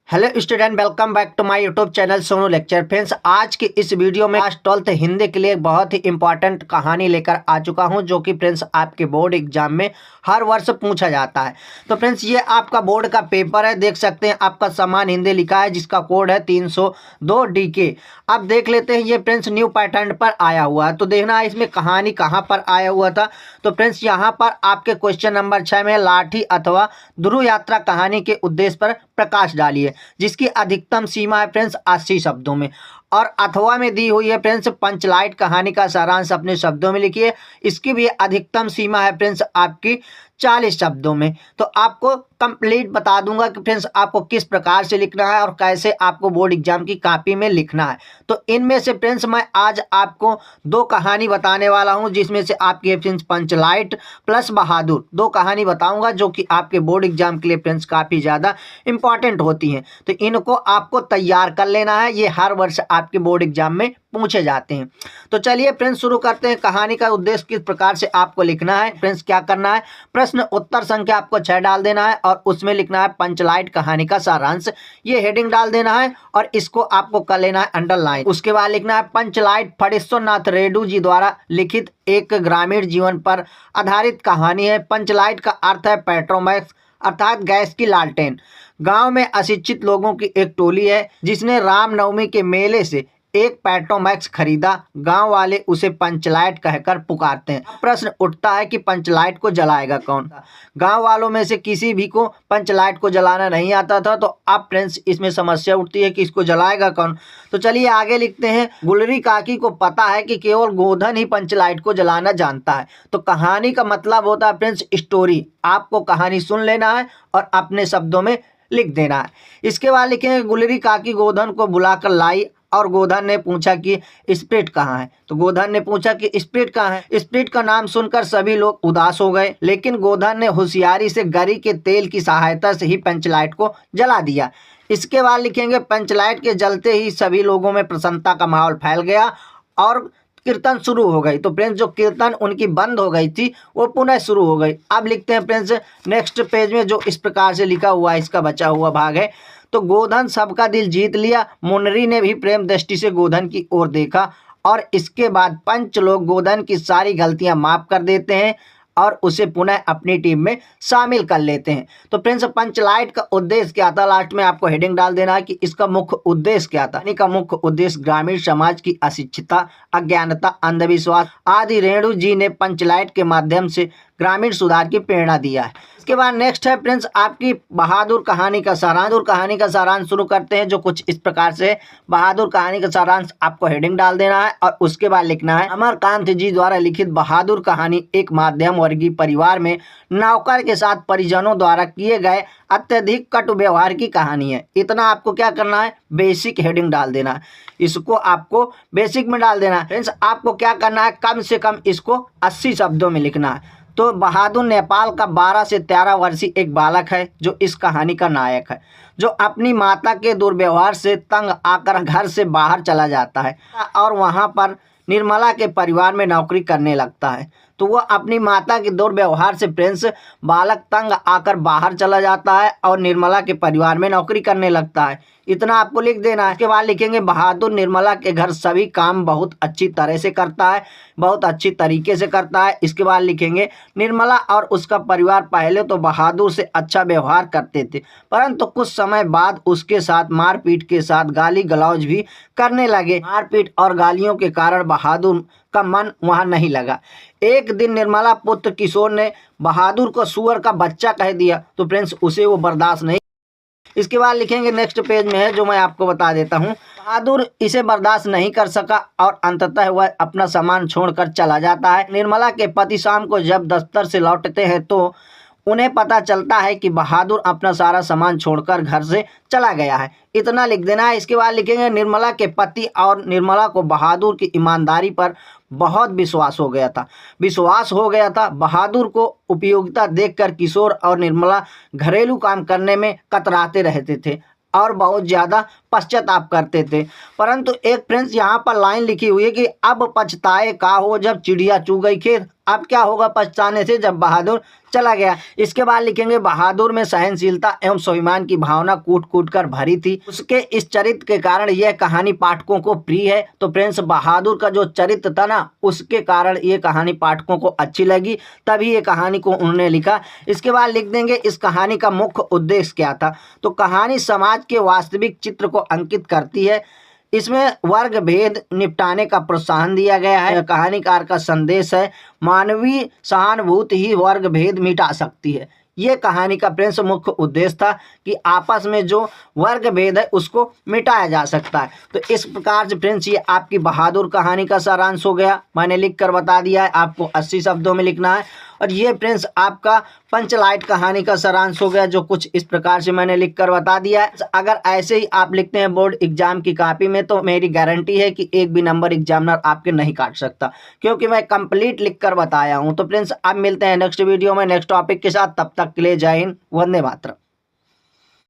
Hello student, welcome back to my YouTube channel Sonu lecture. Friends, आज की इस video में क्लास 12th हिंदी के लिए एक बहुत ही इंपॉर्टेंट कहानी लेकर आ चुका हूं, जो कि फ्रेंड्स आपके बोर्ड एग्जाम में हर वर्ष पूछा जाता है। तो फ्रेंड्स, ये आपका बोर्ड का पेपर है, देख सकते हैं आपका समान हिंदी लिखा है, जिसका कोड है 302 DK। अब देख लेते हैं, ये फ्रेंड्स न्यू पैटर्न पर आया हुआ है। तो देखना है इसमें कहानी कहाँ पर आया हुआ था। तो फ्रेंड्स, यहाँ पर आपके क्वेश्चन नंबर 6 में लाठी अथवा ध्रुव यात्रा कहानी के उद्देश्य पर प्रकाश डालिए, जिसकी अधिकतम सीमा है फ्रेंड्स 80 शब्दों में। और अथवा में दी हुई है फ्रेंड्स पंचलाइट कहानी का सारांश अपने शब्दों में लिखिए, इसकी भी अधिकतम सीमा है फ्रेंड्स आपकी 40 शब्दों में। तो आपको कंप्लीट बता दूंगा कि फ्रेंड्स आपको किस प्रकार से लिखना है और कैसे आपको बोर्ड एग्जाम की कॉपी में लिखना है। तो इनमें से फ्रेंड्स मैं आज आपको दो कहानी बताने वाला हूं, जिसमें से आपकी है फ्रेंड्स पंचलाइट प्लस बहादुर। दो कहानी बताऊंगा जो कि आपके बोर्ड एग्जाम के लिए फ्रेंड्स काफ़ी ज़्यादा इंपॉर्टेंट होती हैं। तो इनको आपको तैयार कर लेना है, ये हर वर्ष आपके बोर्ड एग्जाम में पूछे जाते हैं। तो चलिए फ्रेंड्स शुरू करते हैं। कहानी का उद्देश्य किस प्रकार से आपको लिखना है। फ्रेंड्स क्या करना है, प्रश्न उत्तर संख्या आपको 6 डाल देना है और उसमें लिखना है पंचलाइट कहानी का सारांश। ये हेडिंग डाल देना है और इसको आपको कर लेना है अंडरलाइन। उसके बाद लिखना है पंचलाइट फणीश्वरनाथ रेड्डी जी द्वारा लिखित एक ग्रामीण जीवन पर आधारित कहानी है। पंचलाइट का अर्थ है पेट्रोमैक्स अर्थात गैस की लालटेन। गांव में अशिक्षित लोगों की एक टोली है जिसने रामनवमी के मेले से एक पेट्रोमैक्स खरीदा। गांव वाले उसे पंचलाइट कहकर पुकारते हैं। प्रश्न उठता है कि पंचलाइट को जलाएगा कौन। गांव वालों में से किसी भी को पंचलाइट को जलाना नहीं आता था। तो अब फ्रेंड्स इसमें समस्या उठती है कि इसको जलाएगा कौन। तो चलिए आगे लिखते हैं। गुलरी काकी को पता है कि केवल गोधन ही पंचलाइट को जलाना जानता है। तो कहानी का मतलब होता है फ्रेंड्स स्टोरी। आपको कहानी सुन लेना है और अपने शब्दों में लिख देना है। इसके बाद लिखेंगे गुलरी काकी गोधन को बुलाकर लाई और गोधन ने पूछा कि स्प्रिट कहाँ है। तो गोधन ने पूछा कि स्प्रिट कहाँ है। स्प्रिट का नाम सुनकर सभी लोग उदास हो गए, लेकिन गोधन ने होशियारी से गरी के तेल की सहायता से ही पंचलाइट को जला दिया। इसके बाद लिखेंगे पंचलाइट के जलते ही सभी लोगों में प्रसन्नता का माहौल फैल गया और कीर्तन शुरू हो गई। तो फ्रेंड्स जो कीर्तन उनकी बंद हो गई थी वो पुनः शुरू हो गई। अब लिखते हैं फ्रेंड्स नेक्स्ट पेज में जो इस प्रकार से लिखा हुआ है, इसका बचा हुआ भाग है। तो गोधन सबका दिल जीत लिया। मुनरी ने भी प्रेम दृष्टि से गोधन की ओर देखा और इसके बाद पंच लोग गोधन की सारी गलतियां माफ कर देते हैं और उसे पुनः अपनी टीम में शामिल कर लेते हैं। तो फ्रेंड्स पंचलाइट का उद्देश्य क्या था, लास्ट में आपको हेडिंग डाल देना है कि इसका मुख्य उद्देश्य क्या था। का मुख्य उद्देश्य ग्रामीण समाज की अशिक्षितता, अज्ञानता, अंधविश्वास आदि रेणु जी ने पंचलाइट के माध्यम से ग्रामीण सुधार की प्रेरणा दिया है। इसके बाद नेक्स्ट है फ्रेंड्स आपकी बहादुर कहानी का सारांश। बहादुर कहानी का सारांश शुरू करते हैं, जो कुछ इस प्रकार से। बहादुर कहानी का सारांश आपको हेडिंग डाल देना है और उसके बाद लिखना है अमरकांत जी द्वारा लिखित बहादुर कहानी एक मध्यम वर्गीय परिवार में नौकर के साथ परिजनों द्वारा किए गए अत्यधिक कटु व्यवहार की कहानी है। इतना आपको क्या करना है, बेसिक हेडिंग डाल देना है। इसको आपको बेसिक में डाल देना है। फ्रेंड्स आपको क्या करना है, कम से कम इसको 80 शब्दों में लिखना है। तो बहादुर नेपाल का 12 से 13 वर्षीय एक बालक है जो इस कहानी का नायक है, जो अपनी माता के दुर्व्यवहार से तंग आकर घर से बाहर चला जाता है और वहां पर निर्मला के परिवार में नौकरी करने लगता है। तो वह अपनी माता के दुर्व्यवहार से फ्रेंड्स बालक तंग आकर बाहर चला जाता है और निर्मला के परिवार में नौकरी करने लगता है। इतना आपको लिख देना है। इसके बाद लिखेंगे बहादुर निर्मला के घर सभी काम बहुत अच्छी तरह से करता है, बहुत अच्छी तरीके से करता है। इसके बाद लिखेंगे निर्मला और उसका परिवार पहले तो बहादुर से अच्छा व्यवहार करते थे, परंतु कुछ समय बाद उसके साथ मारपीट के साथ गाली गलौज भी करने लगे। मारपीट और गालियों के कारण बहादुर का मन वहां नहीं लगा। एक दिन निर्मला पुत्र किशोर ने बहादुर को सुअर का बच्चा कह दिया। तो फ्रेंड्स उसे वो बर्दाश्त नहीं। इसके बाद लिखेंगे नेक्स्ट पेज में है, जो मैं आपको बता देता हूँ। बहादुर इसे बर्दाश्त नहीं कर सका और अंततः वह अपना सामान छोड़कर चला जाता है। निर्मला के पति शाम को जब दफ्तर से लौटते हैं तो उन्हें पता चलता है कि बहादुर अपना सारा सामान छोड़कर घर से चला गया है। इतना लिख देना है। इसके बाद लिखेंगे निर्मला के पति और निर्मला को बहादुर की ईमानदारी पर बहुत विश्वास हो गया था। बहादुर को उपयोगिता देखकर किशोर और निर्मला घरेलू काम करने में कतराते रहते थे और बहुत ज़्यादा पश्चाताप करते थे। परंतु एक फ्रेंड्स यहाँ पर लाइन लिखी हुई है कि अब पछताए का हो जब चिड़िया चुग गई खेत। अब क्या होगा पछताने से जब बहादुर चला गया। इसके बाद लिखेंगे बहादुर में सहनशीलता एवं स्वाभिमान की भावना कूट कूट कर भरी थी। उसके इस चरित्र के कारण यह कहानी पाठकों को प्रिय है। तो फ्रेंड्स बहादुर का जो चरित्र था ना, उसके कारण ये कहानी पाठकों को अच्छी लगी, तभी ये कहानी को उन्होंने लिखा। इसके बाद लिख देंगे इस कहानी का मुख्य उद्देश्य क्या था। तो कहानी समाज के वास्तविक चित्र को अंकित करती है। इसमें वर्ग भेद निपटाने का प्रोत्साहन दिया गया है। कहानीकार का संदेश है मानवीय सहानुभूति ही वर्ग भेद मिटा सकती है। ये कहानी का फ्रेंड्स मुख्य उद्देश्य था कि आपस में जो वर्ग भेद है उसको मिटाया जा सकता है। तो इस प्रकार से फ्रेंड्स ये आपकी बहादुर कहानी का सारांश हो गया। मैंने लिख कर बता दिया है, आपको 80 शब्दों में लिखना है। और ये फ्रेंड्स आपका पंचलाइट कहानी का सारांश हो गया, जो कुछ इस प्रकार से मैंने लिख कर बता दिया है। अगर ऐसे ही आप लिखते हैं बोर्ड एग्जाम की कॉपी में, तो मेरी गारंटी है कि एक भी नंबर एग्जामिनर आपके नहीं काट सकता, क्योंकि मैं कंप्लीट लिख कर बताया हूँ। तो फ्रेंड्स अब मिलते हैं नेक्स्ट वीडियो में नेक्स्ट टॉपिक के साथ। तब तक के लिए जय हिंद, वंदे मातरम।